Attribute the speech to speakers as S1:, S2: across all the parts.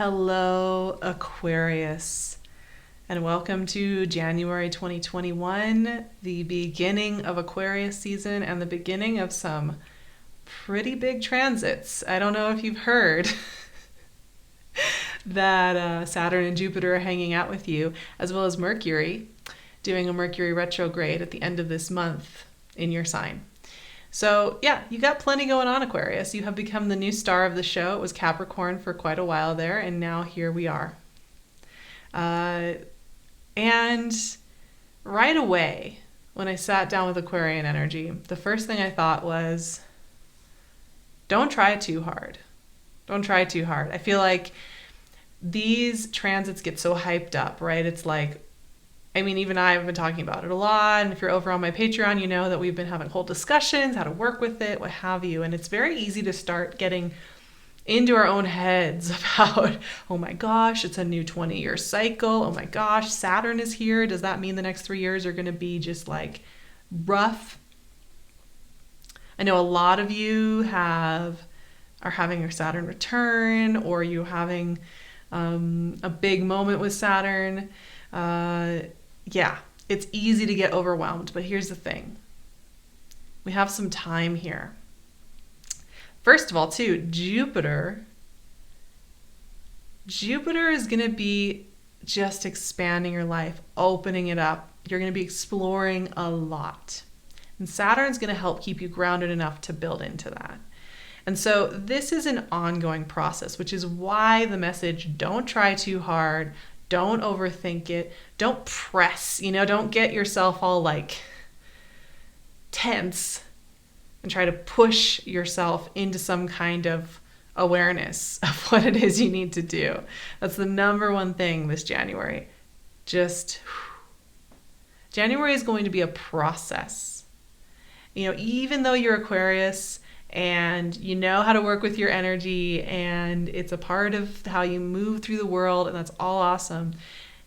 S1: Hello, Aquarius, and welcome to January 2021, the beginning of Aquarius season and the beginning of some pretty big transits. I don't know if you've heard that Saturn and Jupiter are hanging out with you, as well as Mercury, doing a Mercury retrograde at the end of this month in your sign. So yeah, you got plenty going on, Aquarius. You have become the new star of the show. It was Capricorn for quite a while there, and now here we are. And right away, when I sat down with Aquarian energy, the first thing I thought was, don't try too hard. Don't try too hard. I feel like these transits get so hyped up, right? It's like, even I've been talking about it a lot. And if you're over on my Patreon, you know that we've been having whole discussions, how to work with it, what have you. And it's very easy to start getting into our own heads about, oh my gosh, it's a new 20-year cycle. Oh my gosh, Saturn is here. Does that mean the next 3 years are going to be just like rough? I know a lot of you are having your Saturn return, or you're having a big moment with Saturn. Yeah, it's easy to get overwhelmed, but here's the thing. We have some time here. First of all, too, Jupiter is going to be just expanding your life, opening it up. You're going to be exploring a lot. And Saturn's going to help keep you grounded enough to build into that. And so this is an ongoing process, which is why the message, don't try too hard. Don't overthink it. Don't press, don't get yourself all like tense and try to push yourself into some kind of awareness of what it is you need to do. That's the number one thing this January. January is going to be a process. Even though you're Aquarius and you know how to work with your energy, and it's a part of how you move through the world, and that's all awesome.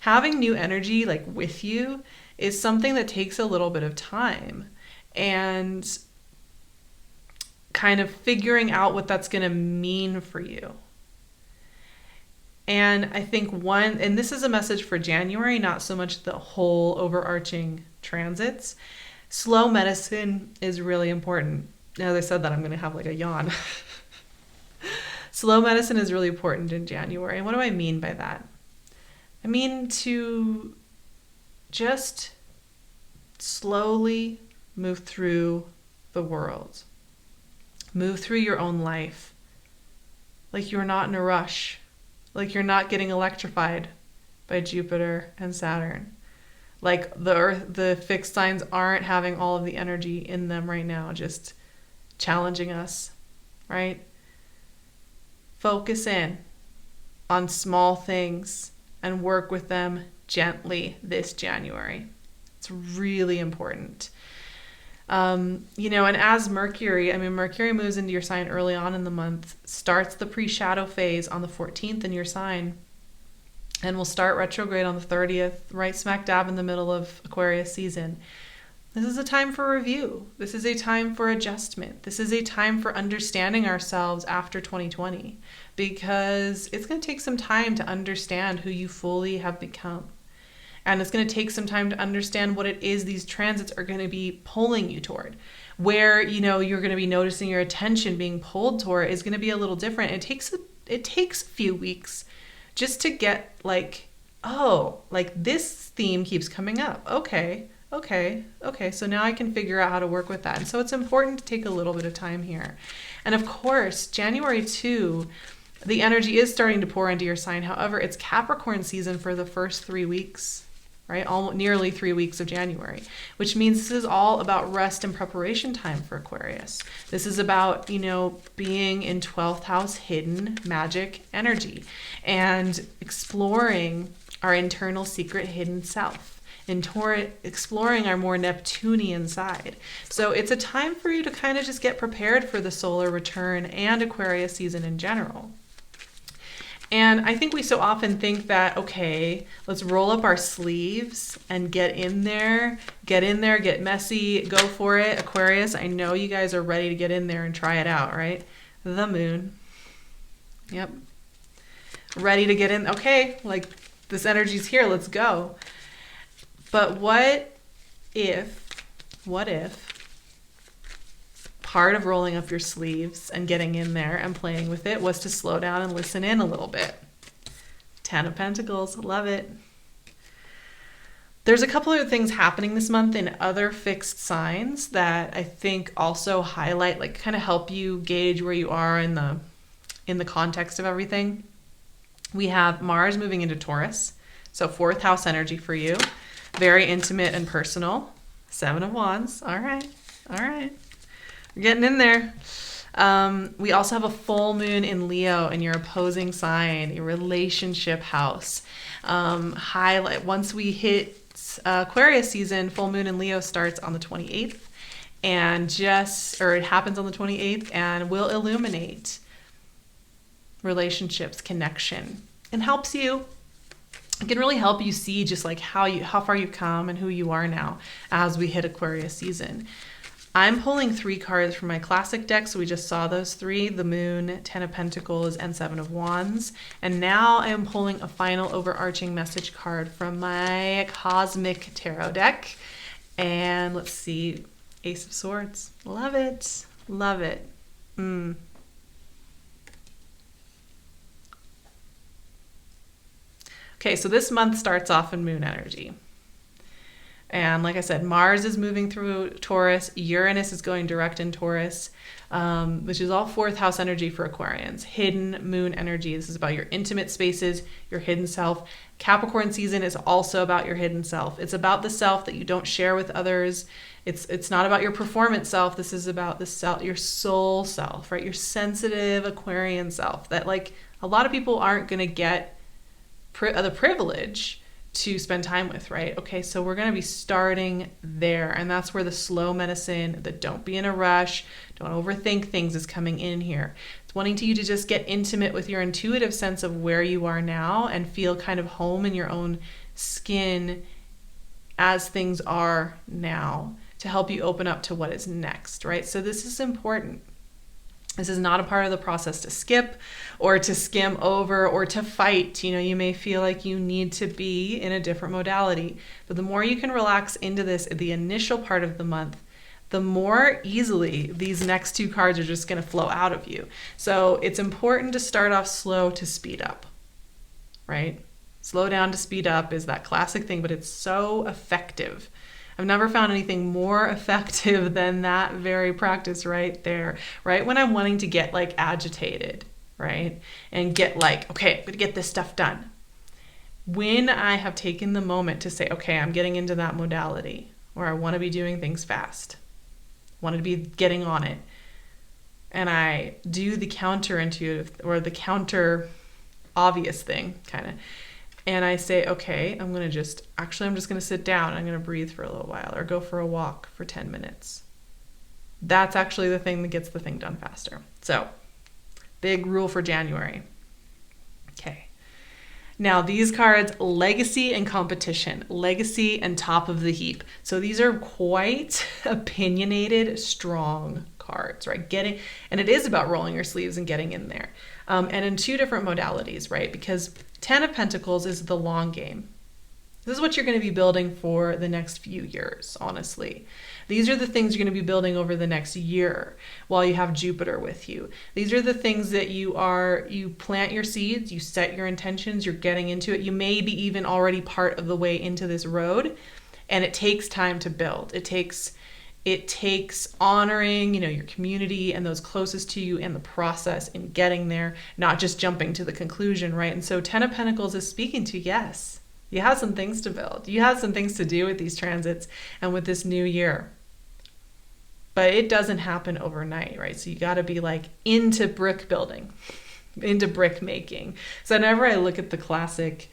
S1: Having new energy like with you is something that takes a little bit of time, and kind of figuring out what that's going to mean for you. And I think and this is a message for January, not so much the whole overarching transits. Slow medicine is really important. Now that I said that, I'm going to have like a yawn. Slow medicine is really important in January. And what do I mean by that? I mean to just slowly move through the world. Move through your own life. Like you're not in a rush. Like you're not getting electrified by Jupiter and Saturn. Like the Earth, the fixed signs aren't having all of the energy in them right now, just challenging us, right? Focus in on small things and work with them gently this January. It's really important. And as Mercury moves into your sign early on in the month, starts the pre-shadow phase on the 14th in your sign, and will start retrograde on the 30th, right smack dab in the middle of Aquarius season. This is a time for review. This is a time for adjustment. This is a time for understanding ourselves after 2020, because it's going to take some time to understand who you fully have become. And it's going to take some time to understand what it is these transits are going to be pulling you toward. Where, you're going to be noticing your attention being pulled toward is going to be a little different. It takes a few weeks just to get like, oh, like this theme keeps coming up. Okay, so now I can figure out how to work with that. And so it's important to take a little bit of time here. And of course, January 2, the energy is starting to pour into your sign. However, it's Capricorn season for the first 3 weeks, right? Nearly 3 weeks of January, which means this is all about rest and preparation time for Aquarius. This is about, being in 12th house hidden magic energy and exploring our internal secret hidden self. And exploring our more Neptunian side. So it's a time for you to kind of just get prepared for the solar return and Aquarius season in general. And I think we so often think that, okay, let's roll up our sleeves and get in there, get messy, go for it. Aquarius, I know you guys are ready to get in there and try it out, right? The moon. Yep. ready to get in. Okay, like this energy's here, let's go. But what if part of rolling up your sleeves and getting in there and playing with it was to slow down and listen in a little bit? 10 of Pentacles, love it. There's a couple of things happening this month in other fixed signs that I think also highlight, like kind of help you gauge where you are in the context of everything. We have Mars moving into Taurus, so 4th house energy for you. Very intimate and personal. 7 of Wands. All right. We're getting in there. We also have a full moon in Leo in your opposing sign, your relationship house. Highlight once we hit Aquarius season, full moon in Leo starts on the 28th, it happens on the 28th, and will illuminate relationships, connection, and it can really help you see just like how far you've come and who you are now as we hit Aquarius season. I'm pulling 3 cards from my classic deck, so we just saw those 3, the Moon, 10 of Pentacles, and 7 of Wands. And now I am pulling a final overarching message card from my Cosmic Tarot deck. And let's see, Ace of Swords. Love it. Love it. Okay, so this month starts off in Moon energy. And like I said, Mars is moving through Taurus. Uranus is going direct in Taurus, which is all 4th house energy for Aquarians. Hidden moon energy. This is about your intimate spaces, your hidden self. Capricorn season is also about your hidden self. It's about the self that you don't share with others. It's not about your performance self. This is about the self, your soul self, right? Your sensitive Aquarian self that like a lot of people aren't going to get the privilege to spend time with, right? Okay, so we're going to be starting there, and that's where the slow medicine, the don't be in a rush, don't overthink things is coming in here. It's wanting you to just get intimate with your intuitive sense of where you are now and feel kind of home in your own skin as things are now to help you open up to what is next, right? So this is important. This is not a part of the process to skip or to skim over or to fight. You know, you may feel like you need to be in a different modality, but the more you can relax into this at the initial part of the month, the more easily these next 2 cards are just going to flow out of you. So it's important to start off slow to speed up, right? Slow down to speed up is that classic thing, but it's so effective. I've never found anything more effective than that very practice right there, right? When I'm wanting to get like agitated, right? And get like, okay, I'm gonna get this stuff done. When I have taken the moment to say, okay, I'm getting into that modality where I wanna be doing things fast, want to be getting on it, and I do the counterintuitive or the counter obvious thing kind of, and I say, okay, I'm just going to sit down. I'm going to breathe for a little while or go for a walk for 10 minutes. That's actually the thing that gets the thing done faster. So, big rule for January. Okay. Now these cards, legacy and competition, legacy and top of the heap. So these are quite opinionated, strong cards, right? And it is about rolling your sleeves and getting in there. And in 2 different modalities, right? Because 10 of Pentacles is the long game. This is what you're going to be building for the next few years, honestly. These are the things you're going to be building over the next year while you have Jupiter with you. These are the things that you plant your seeds, you set your intentions, you're getting into it. You may be even already part of the way into this road, and it takes time to build. It takes honoring, your community and those closest to you in the process in getting there, not just jumping to the conclusion, right? And so 10 of Pentacles is speaking to, yes, you have some things to build. You have some things to do with these transits and with this new year. But it doesn't happen overnight, right? So you got to be like into brick building, into brick making. So whenever I look at the classic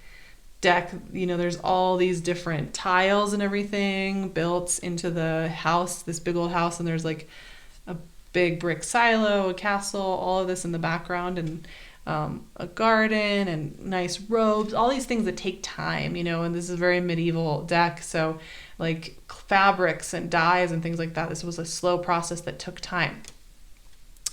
S1: deck, there's all these different tiles and everything built into the house, this big old house, and there's like a big brick silo, a castle, all of this in the background, and a garden and nice robes, all these things that take time, and this is a very medieval deck. So like fabrics and dyes and things like that, this was a slow process that took time.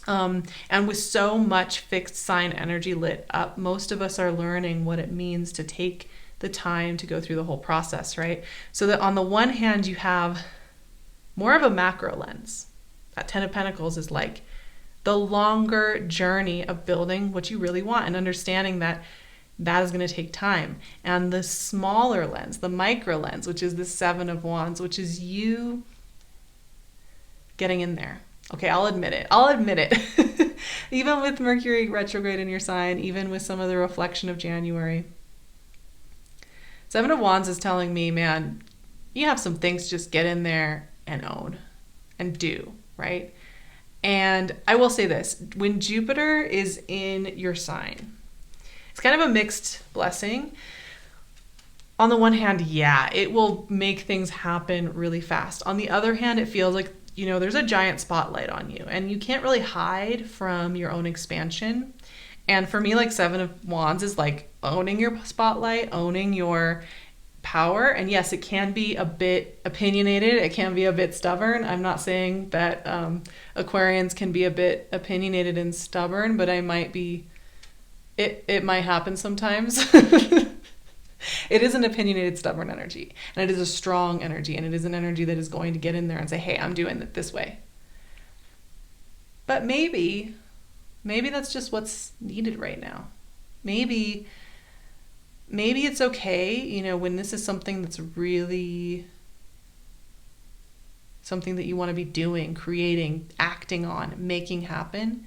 S1: And with so much fixed sign energy lit up, most of us are learning what it means to take the time to go through the whole process, right? So that on the one hand, you have more of a macro lens. That 10 of Pentacles is like the longer journey of building what you really want and understanding that that is going to take time. And the smaller lens, the micro lens, which is the 7 of Wands, which is you getting in there. Okay, I'll admit it. Even with Mercury retrograde in your sign, even with some of the reflection of January, 7 of Wands is telling me, man, you have some things to just get in there and own and do, right? And I will say this, when Jupiter is in your sign, it's kind of a mixed blessing. On the one hand, yeah, it will make things happen really fast. On the other hand, it feels like, you know, there's a giant spotlight on you and you can't really hide from your own expansion. And for me, like 7 of Wands is like owning your spotlight, owning your power. And yes, it can be a bit opinionated. It can be a bit stubborn. I'm not saying that Aquarians can be a bit opinionated and stubborn, but I might be, it might happen sometimes. It is an opinionated, stubborn energy, and it is a strong energy, and it is an energy that is going to get in there and say, hey, I'm doing it this way. But maybe that's just what's needed right now. Maybe it's okay, you know, when this is something that's really something that you want to be doing, creating, acting on, making happen.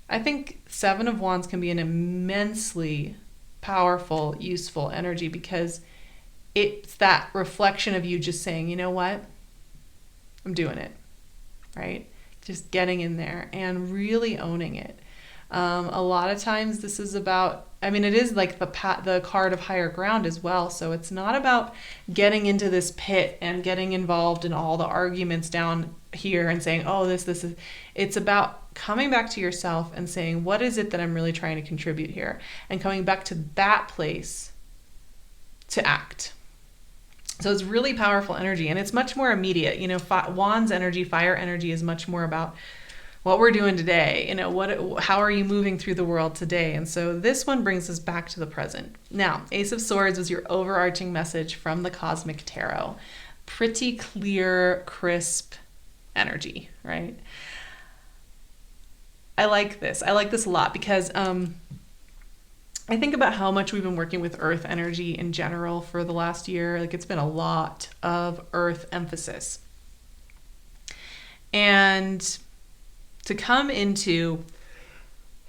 S1: I think 7 of Wands can be an immensely powerful, useful energy because it's that reflection of you just saying, you know what, I'm doing it, right? Just getting in there and really owning it. A lot of times this is about, I mean, it is like the card of higher ground as well. So it's not about getting into this pit and getting involved in all the arguments down here and saying, oh, this is, it's about coming back to yourself and saying, what is it that I'm really trying to contribute here? And coming back to that place to act. So it's really powerful energy and it's much more immediate. You know, Wands energy, fire energy is much more about what we're doing today, you know, how are you moving through the world today? And so this one brings us back to the present. Now, Ace of Swords was your overarching message from the Cosmic Tarot. Pretty clear, crisp energy, right? I like this. I like this a lot because I think about how much we've been working with Earth energy in general for the last year. Like it's been a lot of Earth emphasis. And to come into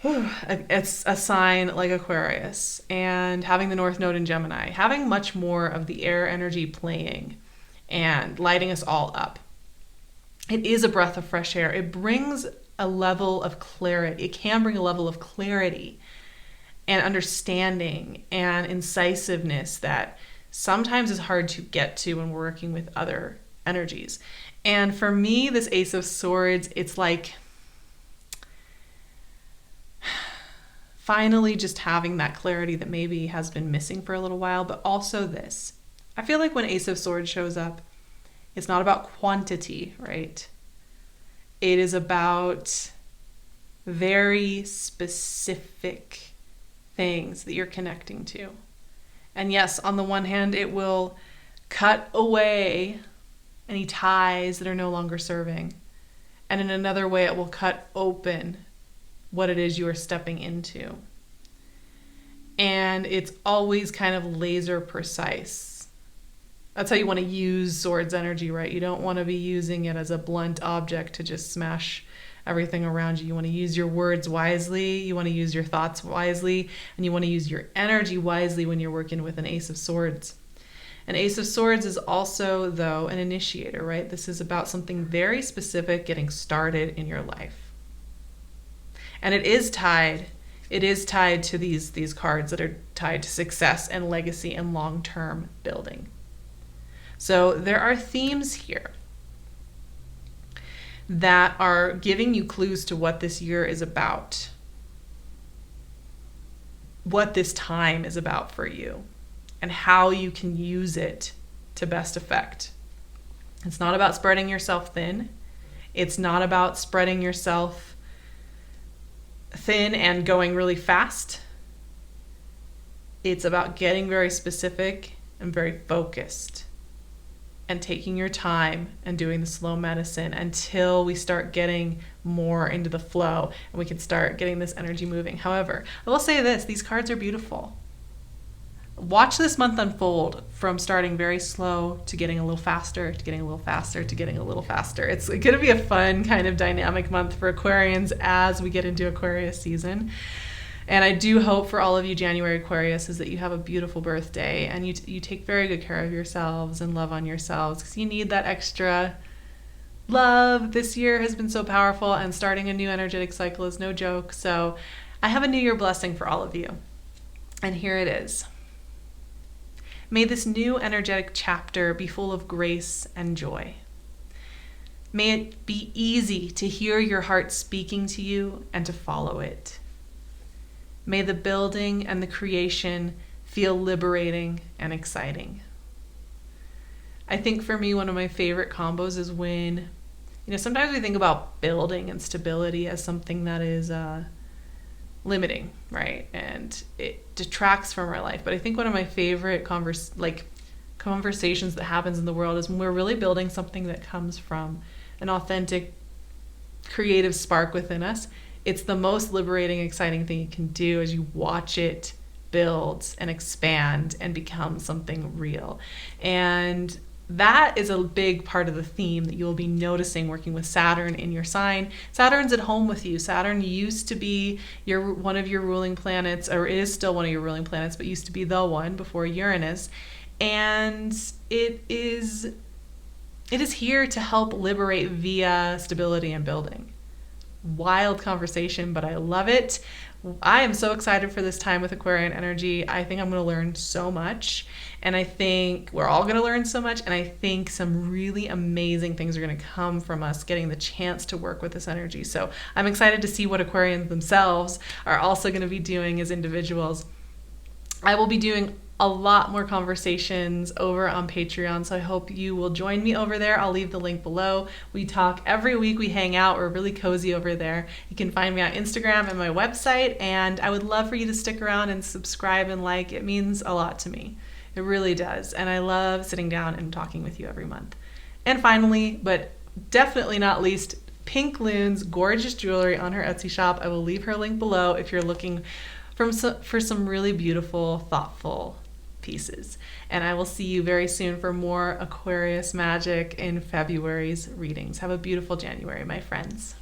S1: a sign like Aquarius and having the North Node in Gemini, having much more of the air energy playing and lighting us all up. It is a breath of fresh air. It brings a level of clarity. It can bring a level of clarity and understanding and incisiveness that sometimes is hard to get to when we're working with other energies. And for me, this Ace of Swords, it's like finally just having that clarity that maybe has been missing for a little while, but also this. I feel like when Ace of Swords shows up, it's not about quantity, right? It is about very specific things that you're connecting to. And yes, on the one hand, it will cut away any ties that are no longer serving. And in another way, it will cut open what it is you are stepping into. And it's always kind of laser precise. That's how you want to use Swords energy, right? You don't want to be using it as a blunt object to just smash everything around you. You want to use your words wisely. You want to use your thoughts wisely. And you want to use your energy wisely when you're working with an Ace of Swords. An Ace of Swords is also, though, an initiator, right? This is about something very specific getting started in your life. And it is tied to these cards that are tied to success and legacy and long-term building. So there are themes here that are giving you clues to what this year is about, what this time is about for you, and how you can use it to best effect. It's not about spreading yourself thin. It's not about spreading yourself thin and going really fast. It's about getting very specific and very focused and taking your time and doing the slow medicine until we start getting more into the flow and we can start getting this energy moving. However, I will say this, these cards are beautiful. Watch this month unfold from starting very slow to getting a little faster, to getting a little faster, to getting a little faster. It's going to be a fun kind of dynamic month for Aquarians as we get into Aquarius season. And I do hope for all of you January Aquarius is that you have a beautiful birthday and you take very good care of yourselves and love on yourselves, because you need that extra love. This year has been so powerful, and starting a new energetic cycle is no joke. So I have a New Year blessing for all of you. And here it is. May this new energetic chapter be full of grace and joy. May it be easy to hear your heart speaking to you and to follow it. May the building and the creation feel liberating and exciting. I think for me, one of my favorite combos is when, sometimes we think about building and stability as something that is limiting, right? And it detracts from our life. But I think one of my favorite conversations that happens in the world is when we're really building something that comes from an authentic, creative spark within us. It's the most liberating, exciting thing you can do as you watch it build and expand and become something real. And that is a big part of the theme that you'll be noticing working with Saturn in your sign. Saturn's at home with you. Saturn used to be one of your ruling planets, or is still one of your ruling planets, but used to be the one before Uranus. And it is here to help liberate via stability and building. Wild conversation, but I love it. I am so excited for this time with Aquarian energy. I think I'm going to learn so much, and I think we're all going to learn so much, and I think some really amazing things are going to come from us getting the chance to work with this energy. So I'm excited to see what Aquarians themselves are also going to be doing as individuals. I will be doing a lot more conversations over on Patreon, so I hope you will join me over there. I'll leave the link below. We talk every week, we hang out, we're really cozy over there. You can find me on Instagram and my website, and I would love for you to stick around and subscribe and like. It means a lot to me. It really does, and I love sitting down and talking with you every month. And finally, but definitely not least, PinkLune's gorgeous jewelry on her Etsy shop. I will leave her link below if you're looking for some really beautiful, thoughtful pieces. And I will see you very soon for more Aquarius magic in February's readings. Have a beautiful January, my friends.